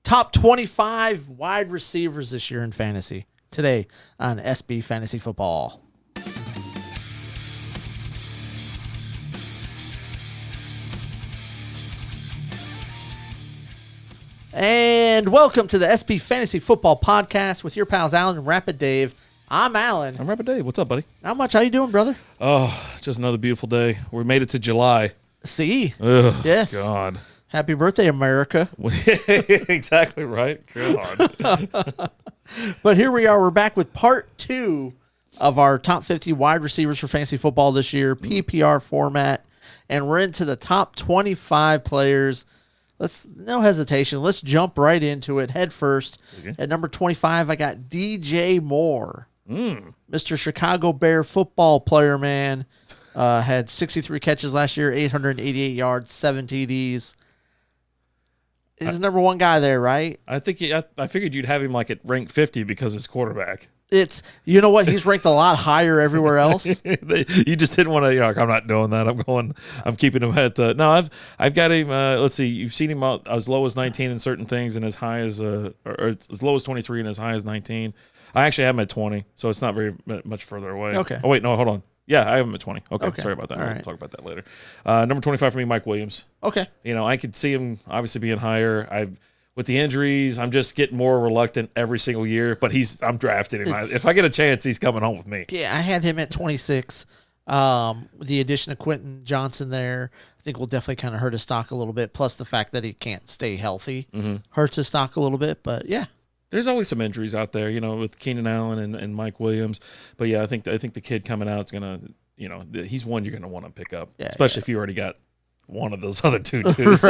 top 25 wide receivers this year in fantasy. Today on SB Fantasy Football. And welcome to the SB Fantasy Football Podcast with your pals Alan and Rapid Dave. I'm Alan. I'm Rapid Dave. What's up, buddy? Not much. How you doing, brother? Oh, just another beautiful day. We made it to July. See? Ugh, yes. God. Happy birthday, America. Exactly right. God. But here we are. We're back with part 2 of our top 50 wide receivers for fantasy football this year, PPR format. And we're into the top 25 players. No hesitation. Let's jump right into it head first. Okay. At number 25, I got DJ Moore. Mr. Chicago Bear football player, man. Had 63 catches last year, 888 yards, 7 TDs. He's the number one guy there, right? I figured you'd have him like at rank 50 because his quarterback. You know what? He's ranked a lot higher everywhere else. You just didn't want to. You're like, I'm not doing that. I'm keeping him at. No, I've got him. Let's see. You've seen him out as low as 19 in certain things, and as high as or as low as 23 and as high as 19. I actually have him at 20, so it's not very much further away. Okay. Oh wait, no, hold on. Yeah, I have him at 20. Okay. Sorry about that. All We'll right. talk about that later. Number 25 for me, Mike Williams. Okay. I could see him obviously being higher. With the injuries, I'm just getting more reluctant every single year. But I'm drafting him. If I get a chance, he's coming home with me. Yeah, I had him at 26. The addition of Quentin Johnson there, I think will definitely kind of hurt his stock a little bit. Plus the fact that he can't stay healthy hurts his stock a little bit. But yeah. There's always some injuries out there, with Keenan Allen and Mike Williams. But yeah, I think the kid coming out is gonna, he's one you're gonna want to pick up, especially if you already got one of those other two dudes.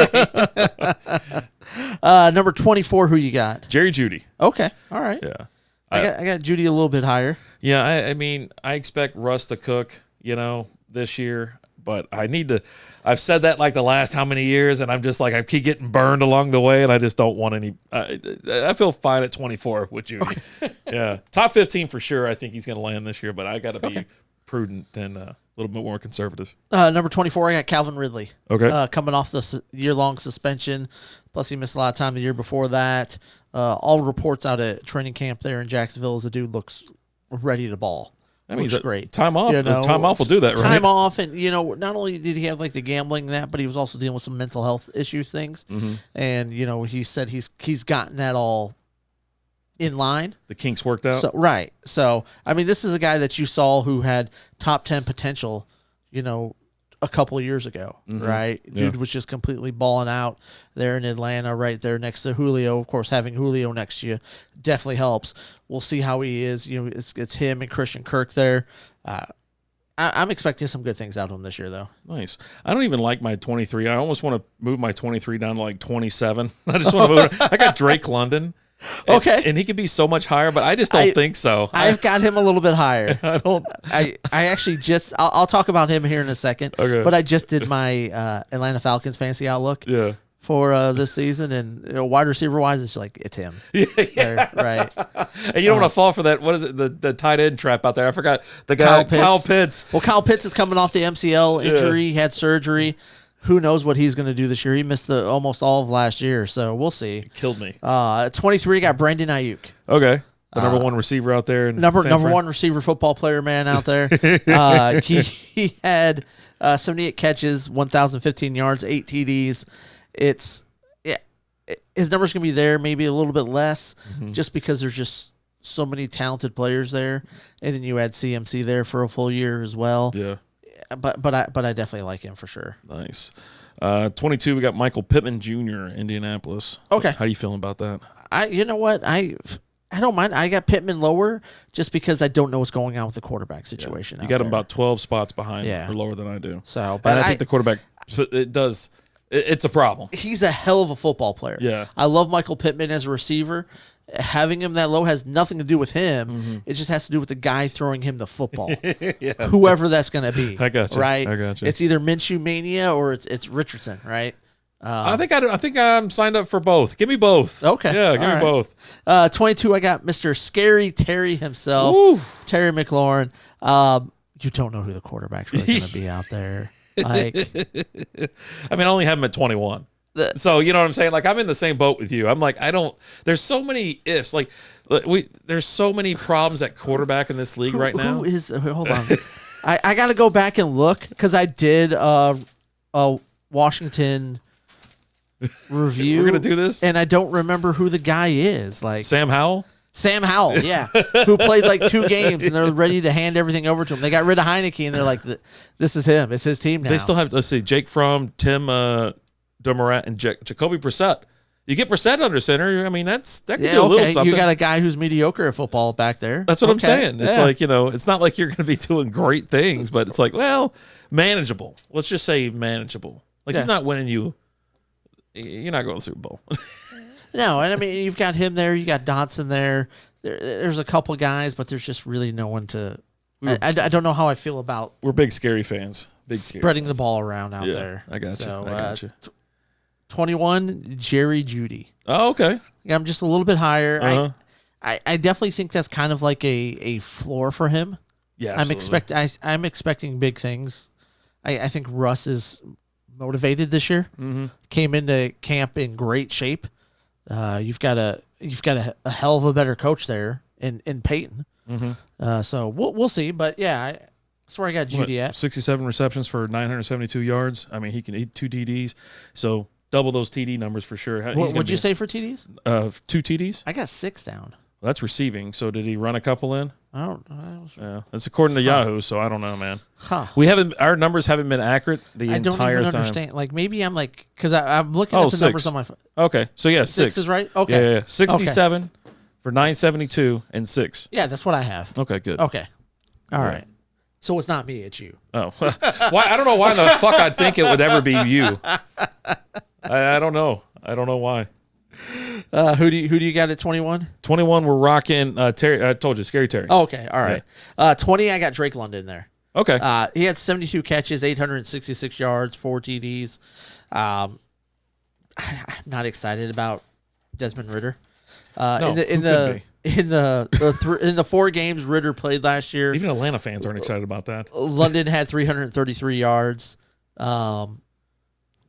Number 24, who you got? Jerry Jeudy. Okay, all right. Yeah, I got Jeudy a little bit higher. Yeah, I expect Russ to cook, this year. But I need to. I've said that like the last how many years, and I'm just like I keep getting burned along the way, and I just don't want any. I feel fine at 24 with Jeudy. Okay. Yeah, top 15 for sure. I think he's going to land this year, but I got to be prudent and a little bit more conservative. Number 24, I got Calvin Ridley. Okay, coming off the year-long suspension, plus he missed a lot of time the year before that. All reports out at training camp there in Jacksonville is the dude looks ready to ball. That means great. Time off. Time off will do that, right? Time off, and not only did he have like the gambling and that, but he was also dealing with some mental health issue things. And he said he's gotten that all in line. The kinks worked out. So, right. So this is a guy that you saw who had top 10 potential, a couple of years ago, right? Dude was just completely balling out there in Atlanta, right there next to Julio. Of course, having Julio next to you definitely helps. We'll see how he is. It's him and Christian Kirk there. I'm expecting some good things out of him this year, though. Nice. I don't even like my 23. I almost want to move my 23 down to like 27. I just want to move. I got Drake London. And he could be so much higher, but I just don't think so. I've got him a little bit higher. I actually I'll talk about him here in a second. Okay. But I just did my Atlanta Falcons fantasy outlook. Yeah. For this season, and wide receiver wise, it's him. Yeah. There, right. And you don't want to fall for that. What is it? The tight end trap out there. I forgot the guy. Kyle Pitts. Well, Kyle Pitts is coming off the MCL injury. He had surgery. Who knows what he's going to do this year? He missed almost all of last year, so we'll see. It killed me. 23 got Brandon Ayuk. Okay, the number one receiver out there. Number one receiver football player man out there. He had 78 catches, 1,015 yards, 8 TDs. His number's going to be there, maybe a little bit less, just because there's just so many talented players there, and then you add CMC there for a full year as well. Yeah. But I definitely like him for sure. Nice. 22, we got Michael Pittman Jr., Indianapolis. Okay. How are you feeling about that? You know what? I don't mind. I got Pittman lower just because I don't know what's going on with the quarterback situation. You got him about 12 spots behind or lower than I do. So, but I think the quarterback, it's a problem. He's a hell of a football player. Yeah. I love Michael Pittman as a receiver. Having him that low has nothing to do with him. It just has to do with the guy throwing him the football. Whoever that's going to be. I got you. Right? I got you. It's either Minshew Mania or it's Richardson, right? I think I'm signed up for both. Give me both. Okay. Yeah, give me both. 22, I got Mr. Scary Terry himself, Terry McLaurin. You don't know who the quarterback's really going to be out there. Like, I only have him at 21. So you know what I'm saying? Like I'm in the same boat with you. I'm like there's so many ifs. Like there's so many problems at quarterback in this league right now. Hold on. I got to go back and look because I did a Washington review. We're gonna do this, and I don't remember who the guy is. Like Sam Howell. Sam Howell, yeah, who played like 2 games, and they're ready to hand everything over to him. They got rid of Heineke, and they're like, "This is him. It's his team now." They still have, let's see, Jake Fromm, Tim Dumoulin, and Jacoby Brissett. You get Brissett under center. I mean, that could be a little something. You got a guy who's mediocre at football back there. That's what I'm saying. It's like, it's not like you're going to be doing great things, but it's like, well, manageable. Let's just say manageable. Like he's not winning you. You're not going to the Super Bowl. No, and I mean, you've got him there. You got Dotson there. There's a couple guys, but there's just really no one to. I don't know how I feel about. We're big scary fans. Spreading the ball around out there. I got you. So, I got you. 21, Jerry Jeudy. Oh, okay. I'm just a little bit higher. Uh-huh. I definitely think that's kind of like a floor for him. Yeah, I'm expecting big things. I think Russ is motivated this year. Mm-hmm. Came into camp in great shape. You've got a hell of a better coach there in Peyton. Mm-hmm. So we'll see. But yeah, that's where I got Jeudy at. 67 receptions for 972 yards. I mean, he can eat 2 TDs. So double those TD numbers for sure. What would you say for TDs? 2 TDs. I got 6 down. Well, that's receiving. So did he run a couple in? I don't know. Yeah, that's according to Yahoo. So I don't know, man. Huh. Our numbers haven't been accurate the entire time. I don't even understand. Like maybe I'm like because I'm looking at the numbers on my phone. Okay, so yeah, 6. 6 is right. Okay, yeah. 67 for 972 and 6. Yeah, that's what I have. Okay, good. Okay, all right. So it's not me, it's you. Oh, why? I don't know why in the fuck I'd think it would ever be you. I don't know. I don't know why. Who do you got at 21? 21, we're rocking Terry. I told you, Scary Terry. Oh, okay, all right. 20, I got Drake London there. Okay. He had 72 catches, 866 yards, 4 TDs. I'm not excited about Desmond Ridder. No, in the 4 games Ridder played last year, even Atlanta fans aren't excited about that. London had 333 yards,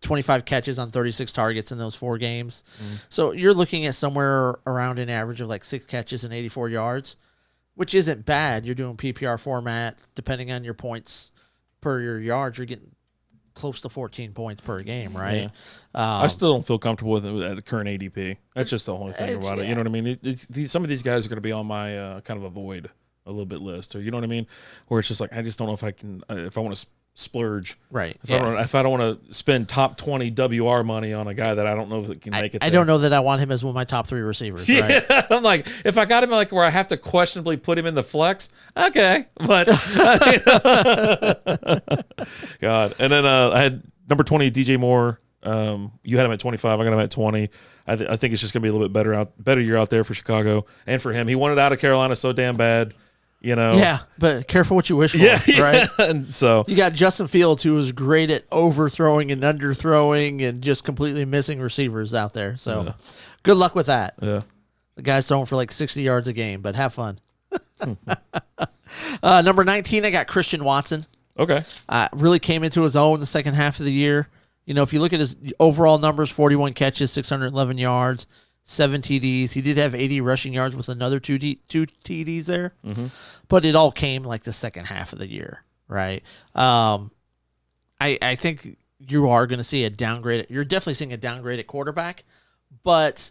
25 catches on 36 targets in those 4 games. So you're looking at somewhere around an average of like 6 catches and 84 yards, which isn't bad. You're doing PPR format. Depending on your points per your yards, you're getting close to 14 points per game, right? Yeah. I still don't feel comfortable with it at the current ADP. That's just the only thing about it. You know what I mean? Some of these guys are going to be on my kind of avoid a little bit list, or you know what I mean? Where it's just like I just don't know if I can, if I want to splurge, right? If I don't want to spend top 20 WR money on a guy that I don't know if it can make it. I don't know that I want him as one of my top 3 receivers. Right? Yeah, I'm like, if I got him like where I have to questionably put him in the flex, okay, but God. And then I had number 20 DJ Moore. You had him at 25. I got him at 20. I think it's just gonna be a little bit better year out there for Chicago and for him. He wanted out of Carolina so damn bad. You know, yeah, but careful what you wish for, right? And so you got Justin Fields, who was great at overthrowing and underthrowing and just completely missing receivers out there. So, good luck with that. Yeah, the guy's throwing for like 60 yards a game, but have fun. Number 19, I got Christian Watson. Okay, really came into his own the second half of the year. You know, if you look at his overall numbers, 41 catches, 611 yards. 7 TDs. He did have 80 rushing yards with another 2 TDs there, but it all came like the second half of the year, right? I think you are going to see a downgrade. You're definitely seeing a downgrade at quarterback, but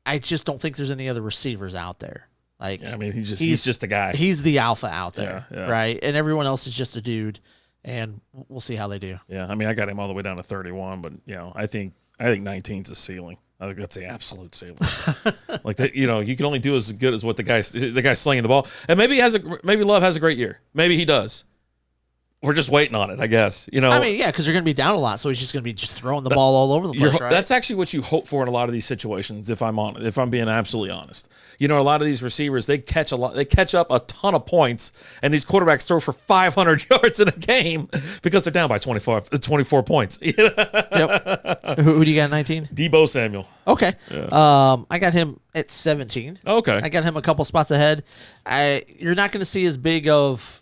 I just don't think there's any other receivers out there. Like, I mean, he's just a guy. He's the alpha out there, yeah. right? And everyone else is just a dude, and we'll see how they do. Yeah, I mean, I got him all the way down to 31, but I think 19's a ceiling. I think that's the absolute ceiling. Like that, you can only do as good as what the guy's slinging the ball. And maybe Love has a great year. Maybe he does. We're just waiting on it, I guess. I mean, yeah, because you're going to be down a lot, so he's just going to be just throwing the ball all over the place, right? That's actually what you hope for in a lot of these situations. If I'm being absolutely honest, a lot of these receivers, they catch up a ton of points, and these quarterbacks throw for 500 yards in a game because they're down by 24 points. Yep. Who do you got at 19? Deebo Samuel. Okay. Yeah. I got him at 17. Okay. I got him a couple spots ahead. You're not going to see as big of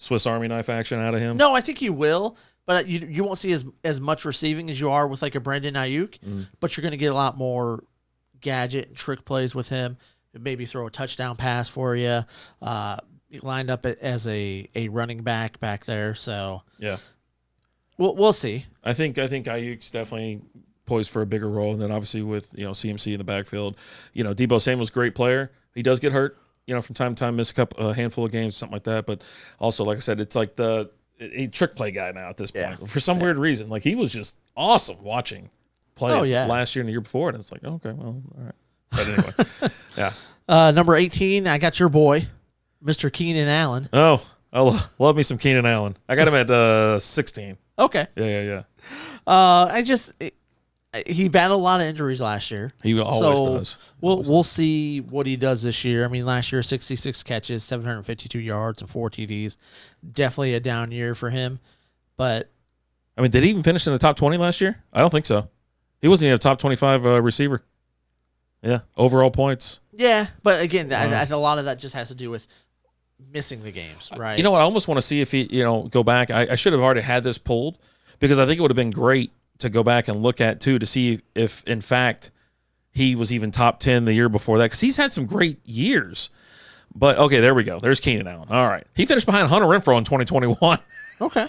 Swiss Army knife action out of him? No, I think you will, but you won't see as much receiving as you are with like a Brandon Ayuk, but you're going to get a lot more gadget and trick plays with him. Maybe throw a touchdown pass for you. Lined up as a running back there. So yeah, we'll see. I think Ayuk's definitely poised for a bigger role, and then obviously with CMC in the backfield, Deebo Samuel's a great player. He does get hurt, from time to time, miss a handful of games, something like that. But also, like I said, it's like a trick play guy now at this point for some weird reason. Like he was just awesome watching play last year and the year before, and it's like okay, well, all right. But anyway, yeah. Number 18, I got your boy, Mr. Keenan Allen. Oh, I love me some Keenan Allen. I got him at 16. Okay. Yeah. He battled a lot of injuries last year. He always does. We'll see what he does this year. I mean, last year 66 catches, 752 yards, and 4 TDs. Definitely a down year for him. But I mean, did he even finish in the top 20 last year? I don't think so. He wasn't even a top 25 receiver. Yeah, overall points. Yeah, but again, a lot of that just has to do with missing the games, right? You know what? I almost want to see if he, go back. I should have already had this pulled because I think it would have been great to go back and look at, too, to see if, in fact, he was even top 10 the year before that because he's had some great years. But, okay, there we go. There's Keenan Allen. All right. He finished behind Hunter Renfrow in 2021. Okay.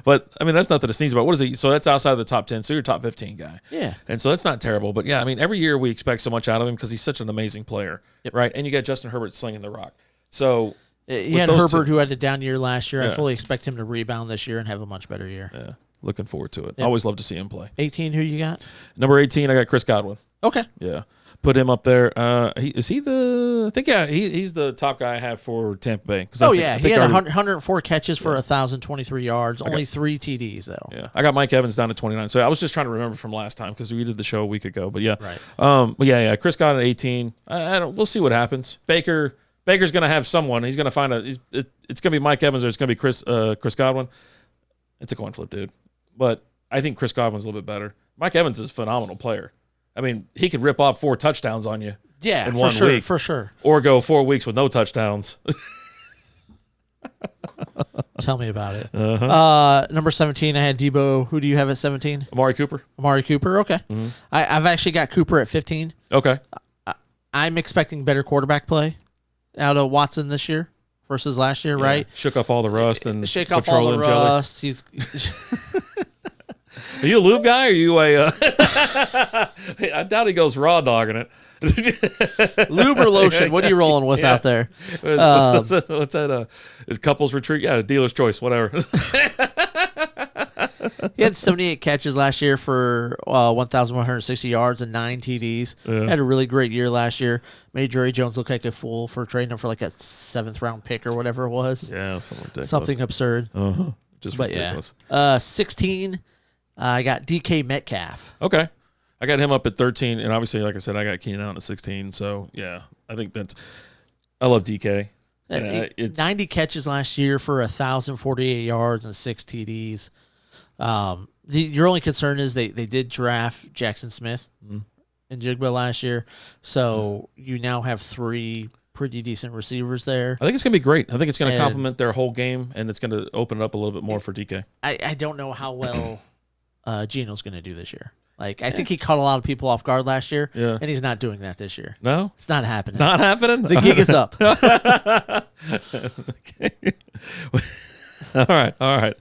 But, I mean, that's nothing to sneeze about. What is he? So that's outside of the top 10. So you're a top 15 guy. Yeah. And so that's not terrible. But, yeah, I mean, every year we expect so much out of him because he's such an amazing player, right? And you got Justin Herbert slinging the rock. So you had Herbert who had a down year last year. I fully expect him to rebound this year and have a much better year. Yeah. Looking forward to it. Always love to see him play. 18, who you got? Number 18, I got Chris Godwin. Okay. Yeah. Put him up there. He's the top guy I have for Tampa Bay. He had 104 catches for 1,023 yards, only 3 TDs, though. Yeah. I got Mike Evans down to 29. So I was just trying to remember from last time because we did the show a week ago. But, yeah. Right. But, yeah. Chris Godwin at 18. We'll see what happens. Baker's going to have someone. He's going to find it's going to be Mike Evans or it's going to be Chris Godwin. It's a coin flip, dude. But I think Chris Godwin's a little bit better. Mike Evans is a phenomenal player. I mean, he could rip off 4 touchdowns on you in 1 week. For sure. Or go 4 weeks with no touchdowns. Tell me about it. Number 17, I had Debo. Who do you have at 17? Amari Cooper. Okay. Mm-hmm. I've actually got Cooper at 15. Okay. I'm expecting better quarterback play out of Watson this year versus last year, right? Shook off all the rust and shake off all the rust. Jelly. Are you a lube guy or are you a I doubt he goes raw dogging it. Lube or lotion? What are you rolling with out there? What's that? Is couples retreat? Yeah, dealer's choice, whatever. He had 78 catches last year for 1,160 yards and 9 TDs. Yeah. Had a really great year last year. Made Jerry Jones look like a fool for trading him for like a 7th-round pick or whatever it was. Yeah, something ridiculous. Something absurd. Just ridiculous. 16, I got DK Metcalf. Okay. I got him up at 13, and obviously, like I said, I got Keenan Allen at 16. So, yeah, I think I love DK. 90 catches last year for 1,048 yards and 6 TDs. Your only concern is they did draft Jackson Smith in Jigba last year, so you now have 3 pretty decent receivers there. I think it's going to be great. I think it's going to complement their whole game, and it's going to open it up a little bit more for DK. I don't know how well Geno's going to do this year. Like, I think he caught a lot of people off guard last year, and he's not doing that this year. No? It's not happening. Not happening? The gig is up. Okay. All right.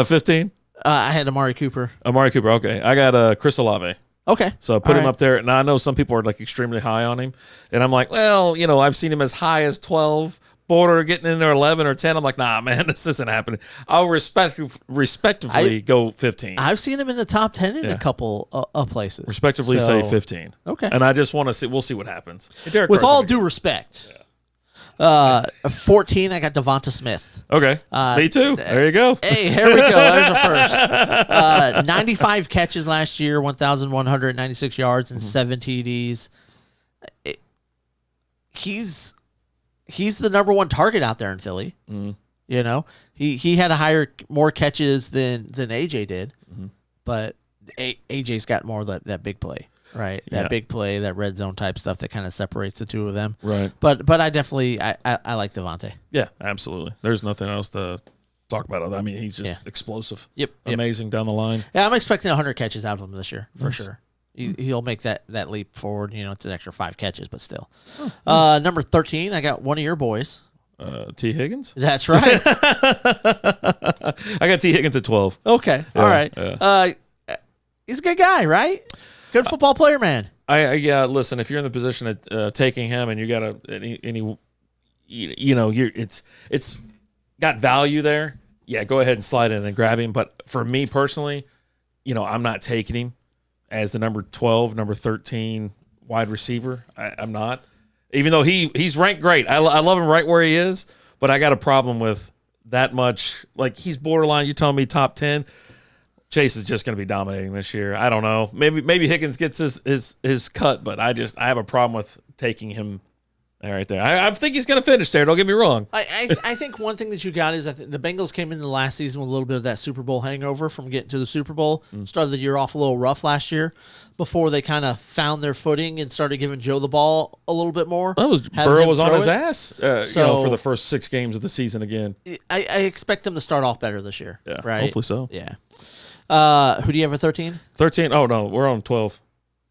15? I had Amari Cooper. Okay. I got Chris Olave. Okay. So I put him up there. And I know some people are like extremely high on him. And I'm like, well, I've seen him as high as 12, border getting in there 11 or 10. I'm like, nah, man, this isn't happening. I'll respectively go 15. I've seen him in the top 10 in a couple of places. Respectively say 15. Okay. And I just want to see, we'll see what happens. With all due respect. 14, I got Devonta Smith. Okay. Me too. There you go. Hey, here we go. There's a first. 95 catches last year, 1,196 yards, and 7 TDs. He's the number 1 target out there in Philly. He had more catches than AJ did, but AJ's got more of that big play. Right, that big play, that red zone type stuff that kind of separates the two of them. Right, but I definitely I like Devontae. Yeah, absolutely. There's nothing else to talk about it. I mean, he's just explosive. Yep. Amazing down the line. Yeah, I'm expecting 100 catches out of him this year for sure. He'll make that leap forward. It's an extra 5 catches, but still. Nice. Number 13, I got one of your boys. T. Higgins? That's right. I got T. Higgins at 12. Okay. All right. Yeah. He's a good guy, right? Good football player, man. Listen, if you're in the position of taking him and you got it's got value there, yeah, go ahead and slide in and grab him. But for me personally, I'm not taking him as the number 12, number 13 wide receiver. I'm not. Even though he's ranked great. I love him right where he is, but I got a problem with that much. Like, he's borderline. You're telling me top 10? Chase is just going to be dominating this year. I don't know. Maybe Higgins gets his cut, but I have a problem with taking him right there. I think he's going to finish there. Don't get me wrong. I think one thing that you got is that the Bengals came into the last season with a little bit of that Super Bowl hangover from getting to the Super Bowl. Started the year off a little rough last year before they kind of found their footing and started giving Joe the ball a little bit more. Burrow was on his ass for the first 6 games of the season again. I expect them to start off better this year. Yeah, right? Hopefully so. Yeah. Who do you have at 13? 13? Oh, no, we're on 12.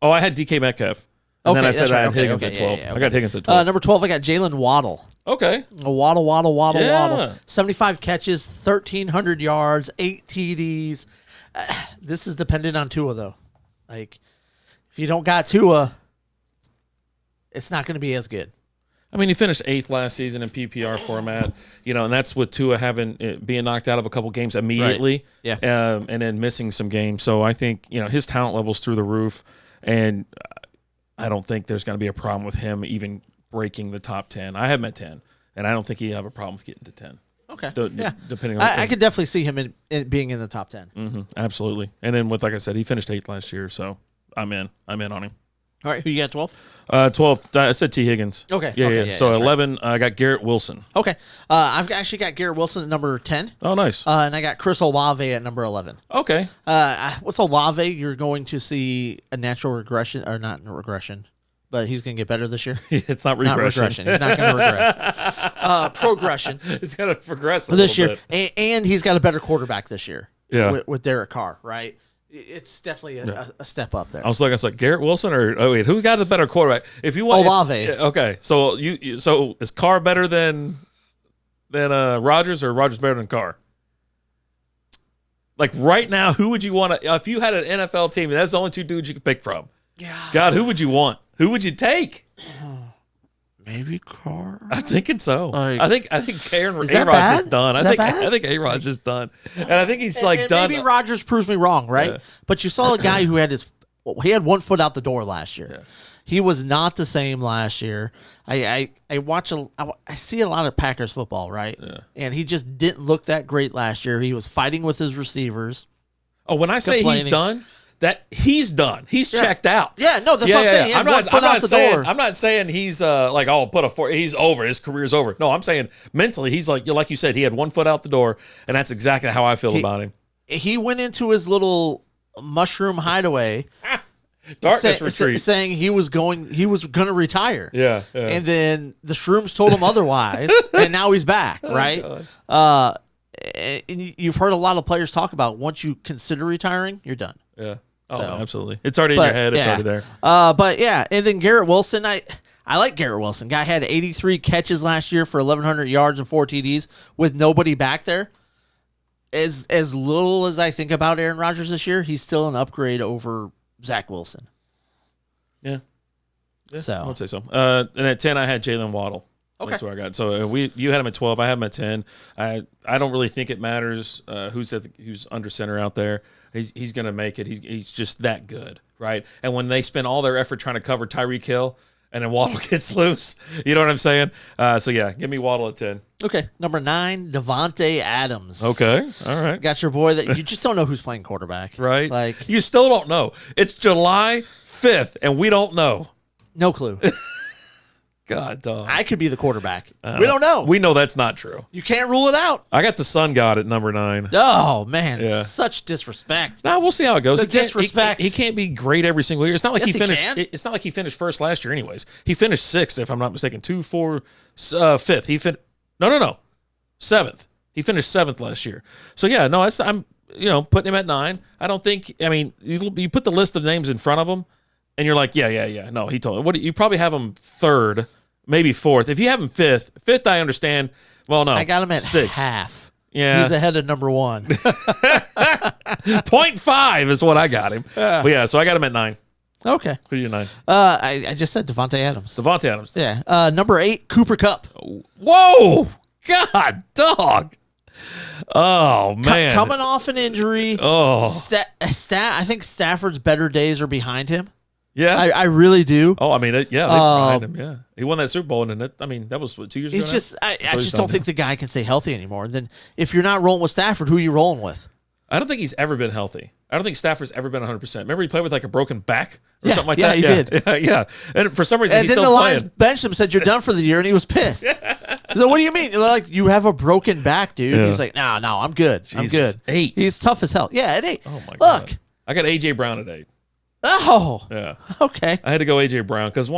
Oh, I had DK Metcalf. And then I said I had Higgins at 12. I got Higgins at 12. Number 12, I got Jalen Waddle. Okay. Waddle. 75 catches, 1,300 yards, 8 TDs. This is dependent on Tua, though. Like, if you don't got Tua, it's not going to be as good. I mean, he finished 8th last season in PPR format, and that's with Tua being knocked out of a couple games immediately, right. Yeah, and then missing some games. So I think his talent level's through the roof, and I don't think there's going to be a problem with him even breaking the top 10. I have him at 10, and I don't think he'll have a problem with getting to 10. Okay, depending on I could definitely see him in being in the top 10. Mm-hmm, absolutely. And then like I said, he finished 8th last year, so I'm in on him. All right, who you got 12? 12, I said T. Higgins. Okay. Yeah. So 11, right. I got Garrett Wilson. Okay. I've actually got Garrett Wilson at number 10. Oh, nice. And I got Chris Olave at number 11. Okay. With Olave, you're going to see a natural regression, or not regression, but he's going to get better this year. It's not regression. He's not going to regress. Progression. He's going to progress this year. Bit. And he's got a better quarterback this year. Yeah. With Derek Carr, right? It's definitely a step up there. I was like Garrett Wilson or who got the better quarterback? If you want Olave. Okay, so so is Carr better than Rodgers, or Rodgers better than Carr? Like right now, who would you want to? If you had an NFL team, and that's the only 2 dudes you could pick from. God, who would you want? Who would you take? Maybe Carr. I'm thinking so. I think A-Rod's just done. I think A-Rod's just done, and I think he's done. Maybe Rodgers proves me wrong, right? Yeah. But you saw a guy who had had 1 foot out the door last year. Yeah. He was not the same last year. I see a lot of Packers football, right? Yeah. And he just didn't look that great last year. He was fighting with his receivers. Oh, when I say he's done. That he's done. He's checked out. Yeah, no, that's what I'm saying. I'm not saying he's he's over. His career's over. No, I'm saying mentally he's like you said, he had 1 foot out the door, and that's exactly how I feel about him. He went into his little mushroom hideaway, darkness retreat, saying he was going to retire. Yeah. And then the shrooms told him otherwise, and now he's back, right? And you've heard a lot of players talk about once you consider retiring, you're done. Yeah. Oh, absolutely. It's already in your head. It's already there. But yeah, and then Garrett Wilson, I like Garrett Wilson. Guy had 83 catches last year for 1,100 yards and 4 TDs with nobody back there. As little as I think about Aaron Rodgers this year, he's still an upgrade over Zach Wilson. Yeah. So I would say so. And at 10, I had Jalen Waddle. Okay. That's where I got. So you had him at 12. I have him at 10. I don't really think it matters who's under center out there. He's going to make it. He's just that good, right? And when they spend all their effort trying to cover Tyreek Hill and then Waddle gets loose, you know what I'm saying? So, yeah, give me Waddle at 10. Okay. Number 9, Devontae Adams. Okay. All right. Got your boy that you just don't know who's playing quarterback. Right. Like, you still don't know. It's July 5th, and we don't know. No clue. God, dog. I could be the quarterback. We don't know. We know that's not true. You can't rule it out. I got the Sun God at number 9. Oh, man. Such disrespect. Nah, we'll see how it goes. The disrespect. He can't be great every single year. It's not like he finished. It's not like he finished first last year, anyways. He finished 6th, if I'm not mistaken. 2, 4, 5th. No. 7th. He finished 7th last year. So yeah, no, I'm putting him at 9. I don't think. I mean, you put the list of names in front of him, and you're like, yeah. No, he told. What you probably have him 3rd, maybe 4th. If you have him 5th, I understand. Well, no, I got him at 6. half. Yeah, he's ahead of number 1. 0.5 is what I got him. But yeah, so I got him at 9. Okay. Who are you 9? I just said Devontae Adams. Devontae Adams. Yeah. Number 8, Cooper Kupp. Whoa, God, dog. Oh man, coming off an injury. Oh, I think Stafford's better days are behind him. yeah. I really do. Oh, I mean, they behind him. Yeah, he won that Super Bowl, and that was what, 2 years ago. It's just I just don't think the guy can stay healthy anymore. Then if you're not rolling with Stafford, who are you rolling with? I don't think he's ever been healthy. I don't think Stafford's ever been 100%. Remember he played with like a broken back or something like that? He did. Yeah. And for some reason, And he's then still the playing. Lions benched him, said you're done for the year, and he was pissed. So what do you mean? They're like, you have a broken back, dude. Yeah. He's like, no, I'm good. I'm Jesus. good. 8. He's tough as hell. Yeah, at 8. Oh my Look. God. I got AJ Brown at 8. Oh. Yeah. Okay. I had to go AJ Brown because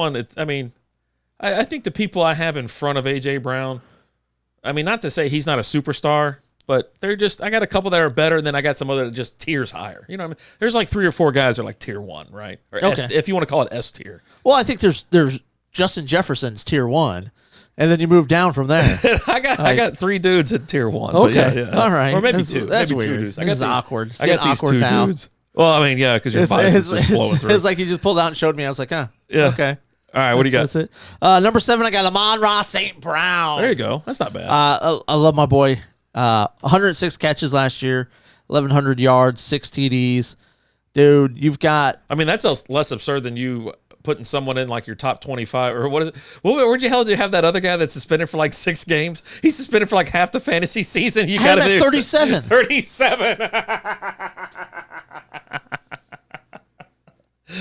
I think the people I have in front of AJ Brown, I mean, not to say he's not a superstar, but they're just, I got a couple that are better, and then I got some other that just tiers higher. You know what I mean? There's like 3 or 4 guys that are like tier 1, right? Or Okay. S, if you want to call it S tier. Well, I think there's Justin Jefferson's tier 1, and then you move down from there. I got 3 dudes at tier 1. but Okay. yeah. All right. Or maybe That's- 2. that's maybe 2 weird. dudes. This is awkward. It's I got getting these awkward 2 now. dudes. Well, I mean, yeah, because your bias is just flowing through. It's like you just pulled out and showed me. I was like, Yeah. okay. All right, what do you got? That's it. Number 7, I got Amon-Ra St. Brown. There you go. That's not bad. I love my boy. 106 catches last year, 1,100 yards, 6 TDs. Dude, you've got. I mean, that's less absurd than you putting someone in like your top 25 or what is it? Where'd you hell do you have that other guy that's suspended for like 6 games? He's suspended for like half the fantasy season. You got him at 37. 37.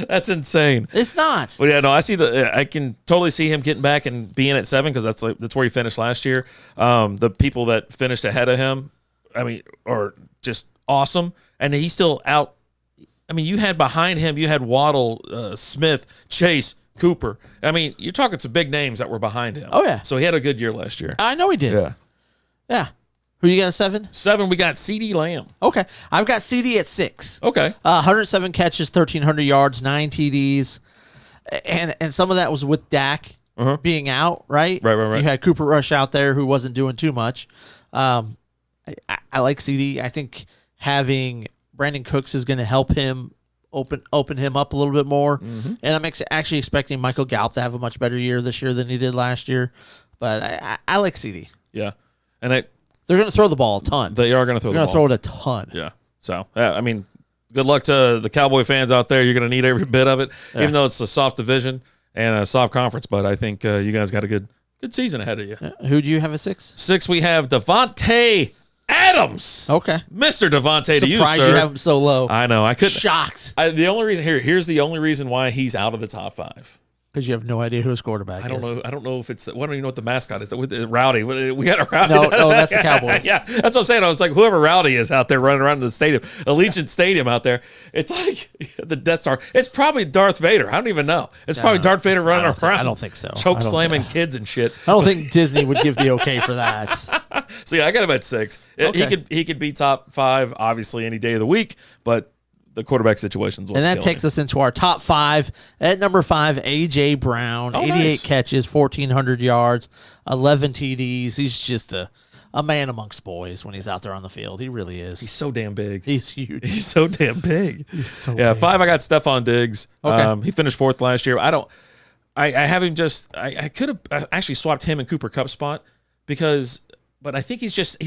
That's insane. It's not. Well, yeah, no, I can totally see him getting back and being at 7 because that's where he finished last year. The people that finished ahead of him, I mean, are just awesome, and he's still out. I mean, you had behind him, you had Waddle, Smith, Chase, Cooper. I mean, you're talking some big names that were behind him. Oh, yeah. So he had a good year last year. I know he did. Yeah. Yeah. Who you got at 7? 7, we got CD Lamb. Okay. I've got CD at 6. Okay. 107 catches, 1,300 yards, 9 TDs. And some of that was with Dak being out, right? Right. You had Cooper Rush out there who wasn't doing too much. I like CD. I think having Brandon Cooks is going to help him open him up a little bit more. Mm-hmm. And I'm actually expecting Michael Gallup to have a much better year this year than he did last year. But I like CD. Yeah. And they're going to throw the ball a ton. they are going to throw the ball. They're going to throw it a ton. Yeah. So, yeah, I mean, good luck to the Cowboy fans out there. You're going to need every bit of it, even though it's a soft division and a soft conference. But I think you guys got a good season ahead of you. Who do you have at 6? 6, we have Devontae Adams. Okay. Mr. Devontae to you, Surprised sir. you have him so low. I know. I couldn't. Shocked. The only reason here's the only reason why he's out of the top 5. Because you have no idea who his quarterback is. I don't know if it's. I don't even know what the mascot is. Rowdy. We got a Rowdy. No, that's the Cowboys. Yeah, that's what I'm saying. I was like, whoever Rowdy is out there running around in the stadium, Allegiant Stadium out there. It's like the Death Star. It's probably Darth Vader. I don't even know. It's probably Darth Vader running around. I don't think so. Choke slamming kids and shit. I don't think Disney would give the okay for that. So yeah, I got him at 6. Okay. He could be top 5 obviously any day of the week, but the quarterback situation is what's And that killing takes me. us into our top 5. At number 5, A.J. Brown, 88 nice. catches, 1,400 yards, 11 TDs. He's just a man amongst boys when he's out there on the field. He really is. He's so damn big. He's huge. He's so damn big. He's so Yeah, big. 5, I got Stephon Diggs. Okay. He finished 4th last year. I have him just. I could have actually swapped him and Cooper Kupp spot but I think he's just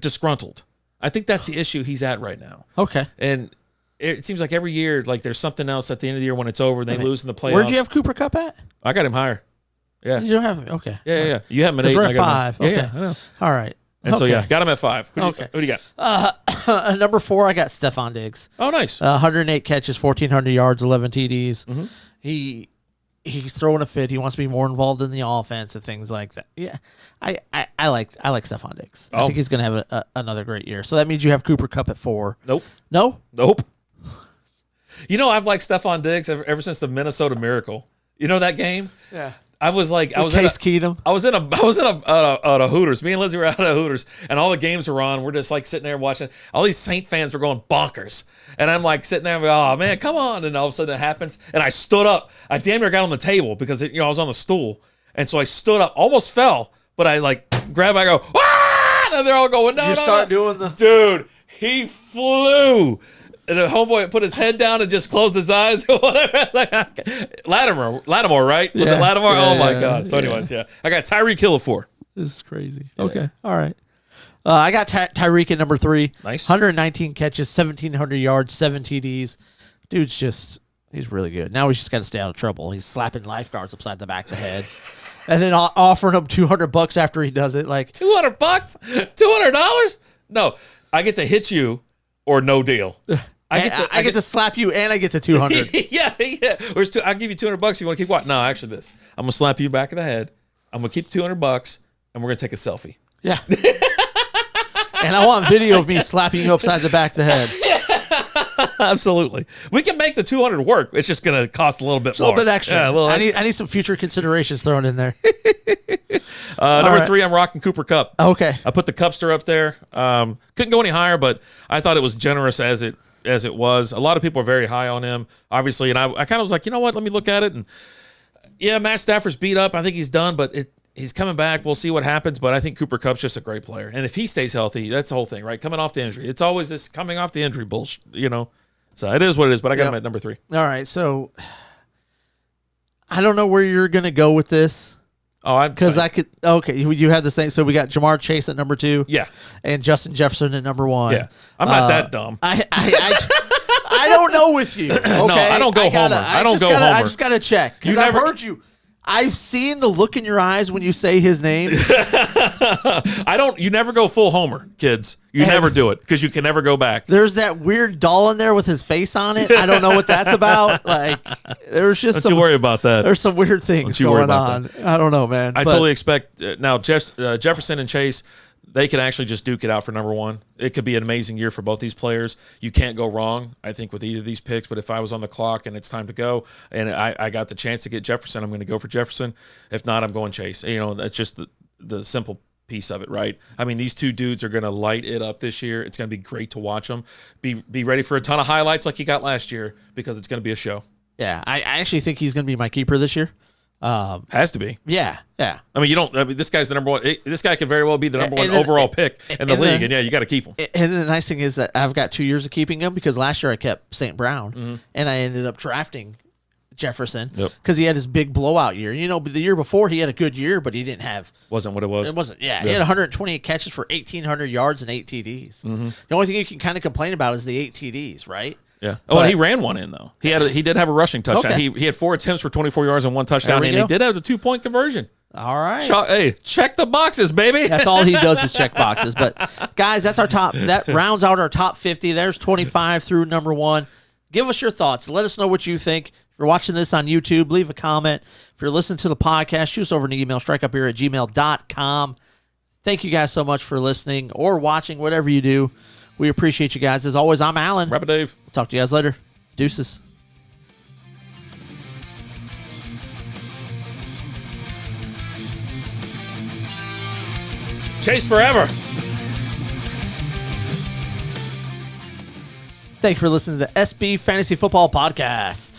disgruntled. I think that's the issue he's at right now. Okay. And it seems like every year, like there's something else at the end of the year when it's over and they lose in the playoffs. Where'd you have Cooper Kupp at? I got him higher. Yeah. You don't have him. Okay. Yeah. You have him at 8. We're and at I got him 5. at- Okay. Yeah, I know. All right. And so, got him at 5. Who do you got? Number 4, I got Stephon Diggs. Oh, nice. 108 catches, 1,400 yards, 11 TDs. Mm-hmm. He's throwing a fit. He wants to be more involved in the offense and things like that. Yeah, I like Stephon Diggs. I think he's going to have another great year. So that means you have Cooper Kupp at 4. Nope. No? Nope. You know, I've liked Stephon Diggs ever since the Minnesota Miracle. You know that game? Yeah. I was like, I was Case Keenum. I was in a Hooters. Me and Lizzie were out at Hooters, and all the games were on. We're just like sitting there watching. All these Saint fans were going bonkers, and I'm like sitting there, oh man, come on! And all of a sudden it happens, and I stood up. I damn near got on the table because I was on the stool, and so I stood up, almost fell, but I like grabbed. I go, ah! And they're all going, no, You start doing the dude. He flew. And the homeboy put his head down and just closed his eyes. Whatever. Lattimore, right? Was it Lattimore? Yeah, oh, my God. So, anyways, I got Tyreek Hill at 4. This is crazy. Okay. All right. I got Tyreek at number 3. Nice. 119 catches, 1,700 yards, 7 TDs. Dude's he's really good. Now he's just got to stay out of trouble. He's slapping lifeguards upside the back of the head. And then offering them $200 after he does it. Like $200? $200? No. I get to hit you or no deal. I get to slap you and I get the 200. yeah. I'll give you $200. You want to keep watching? No, actually, this. I'm gonna slap you back of the head. I'm gonna keep $200, and we're gonna take a selfie. Yeah. And I want video of me slapping you upside the back of the head. Absolutely. We can make the 200 work. It's just gonna cost a little bit more. A little bit extra. Yeah, I need some future considerations thrown in there. Number 3, I'm rocking Cooper Kupp. Okay. I put the Cupster up there. Couldn't go any higher, but I thought it was generous as it was. A lot of people are very high on him, obviously, and I kind of was like, you know what? Let me look at it. And yeah, Matt Stafford's beat up. I think he's done, but he's coming back. We'll see what happens. But I think Cooper Kupp's just a great player, and if he stays healthy, that's the whole thing, right? Coming off the injury, it's always this coming off the injury bullshit, So it is what it is. But I got him at number 3. All right, so I don't know where you're gonna go with this. Oh, because I could. Okay, you had the same. So we got Jamar Chase at number 2. Yeah, and Justin Jefferson at number 1. Yeah, I'm not that dumb. I don't know with you. Okay? No, I don't go homer. I I just gotta check. Because I've heard you. I've seen the look in your eyes when you say his name. You never go full homer, kids. You never do it because you can never go back. There's that weird doll in there with his face on it. I don't know what that's about. Like, there's just Don't you worry about that. There's some weird things going on. I don't know, man. I totally expect now Jefferson and Chase, they could actually just duke it out for number 1. It could be an amazing year for both these players. You can't go wrong, I think, with either of these picks. But if I was on the clock and it's time to go and I got the chance to get Jefferson, I'm going to go for Jefferson. If not, I'm going Chase. That's just the simple piece of it, right? I mean, these two dudes are going to light it up this year. It's going to be great to watch them. Be ready for a ton of highlights like you got last year because it's going to be a show. Yeah, I actually think he's going to be my keeper this year. Has to be. Yeah. I mean, this guy's the number 1. This guy could very well be the number 1 overall pick in the league, and you got to keep him. And the nice thing is that I've got 2 years of keeping him because last year I kept St. Brown, and I ended up drafting Jefferson because he had his big blowout year. But the year before he had a good year, but he didn't have. Wasn't what it was. It wasn't. Yeah, he had 128 catches for 1,800 yards and 8 TDs. The only thing you can kind of complain about is the 8 TDs, right? Yeah. Oh, and he ran one in though. He did have a rushing touchdown. Okay. He had 4 attempts for 24 yards and 1 touchdown, and he did have a 2-point conversion. All right. Check the boxes, baby. That's all he does is check boxes. But guys, that's our top. That rounds out our top 50. There's 25 through number 1. Give us your thoughts. Let us know what you think. If you're watching this on YouTube, leave a comment. If you're listening to the podcast, shoot us over an email, strikeuphere@gmail.com. Thank you guys so much for listening or watching, whatever you do. We appreciate you guys. As always, I'm Alan. Rapid Dave. We'll talk to you guys later. Deuces. Chase forever. Thanks for listening to the SB Fantasy Football Podcast.